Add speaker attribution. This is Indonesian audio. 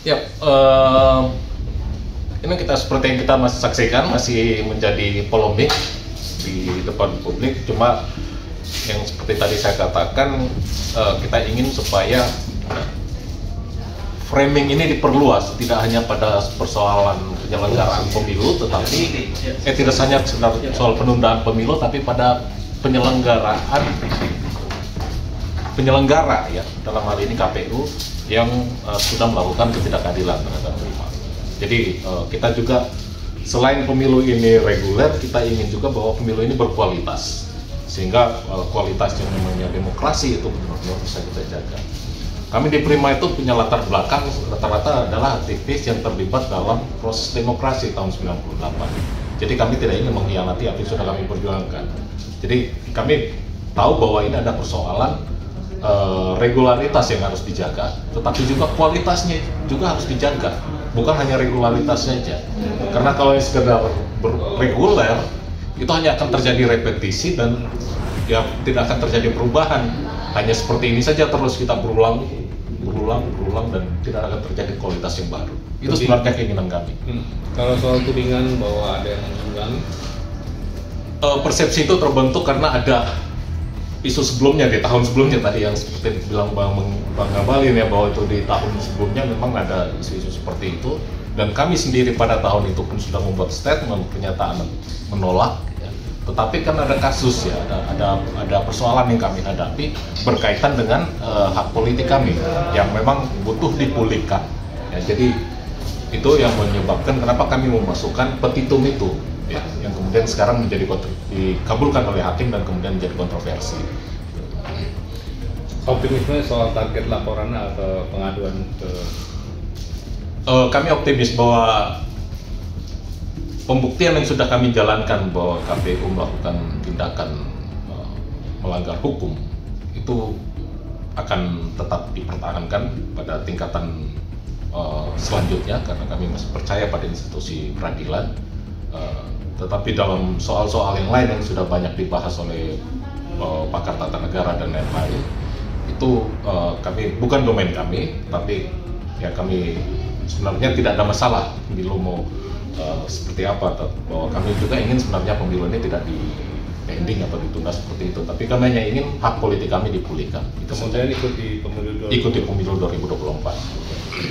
Speaker 1: Ya, ini kita seperti yang kita masih saksikan masih menjadi polemik di depan publik. Cuma yang seperti tadi saya katakan, kita ingin supaya framing ini diperluas, tidak hanya pada persoalan penyelenggaraan pemilu, tetapi tidak hanya soal penundaan pemilu, tapi pada penyelenggara ya, dalam hal ini KPU yang sudah melakukan ketidakadilan terhadap prima. Jadi kita juga selain pemilu ini reguler, kita ingin juga bahwa pemilu ini berkualitas, sehingga kualitas yang namanya demokrasi itu benar-benar bisa kita jaga. Kami di Prima itu punya latar belakang rata-rata adalah aktivis yang terlibat dalam proses demokrasi tahun 98. Jadi kami tidak ingin mengkhianati apa yang sudah kami perjuangkan. Jadi kami tahu bahwa ini ada persoalan regularitas yang harus dijaga, tetapi juga kualitasnya juga harus dijaga, bukan hanya regularitasnya saja. Karena kalau yang sekedar reguler itu hanya akan terjadi repetisi dan ya tidak akan terjadi perubahan. Hanya seperti ini saja terus kita berulang dan tidak akan terjadi kualitas yang baru. Itu sebenarnya keinginan kami.
Speaker 2: Kalau soal tudingan bahwa ada yang menggulang,
Speaker 1: persepsi itu terbentuk karena ada isu sebelumnya, di tahun sebelumnya tadi yang seperti bilang Bang Ngabalin ya, bahwa itu di tahun sebelumnya memang ada isu-isu seperti itu, dan kami sendiri pada tahun itu pun sudah membuat statement pernyataan menolak ya. Tetapi kan ada kasus ya, ada persoalan yang kami hadapi berkaitan dengan hak politik kami yang memang butuh dipulihkan ya. Jadi itu yang menyebabkan kenapa kami memasukkan petitum itu ya, yang kemudian sekarang dikabulkan oleh hakim dan kemudian menjadi kontroversi.
Speaker 2: optimisme soal target laporan atau pengaduan ke
Speaker 1: kami optimis bahwa pembuktian yang sudah kami jalankan bahwa KPU melakukan tindakan melanggar hukum itu akan tetap dipertahankan pada tingkatan selanjutnya, karena kami masih percaya pada institusi peradilan. Tetapi dalam soal-soal yang lain yang sudah banyak dibahas oleh pakar tata negara dan lain-lain, itu kami bukan domain kami, tapi ya kami sebenarnya tidak ada masalah pemilu mau seperti apa, bahwa kami juga ingin sebenarnya pemilu ini tidak di pending atau ditunda seperti itu, tapi kami hanya ingin hak politik kami dipulihkan.
Speaker 2: kemudian ikut di pemilu
Speaker 1: 2024.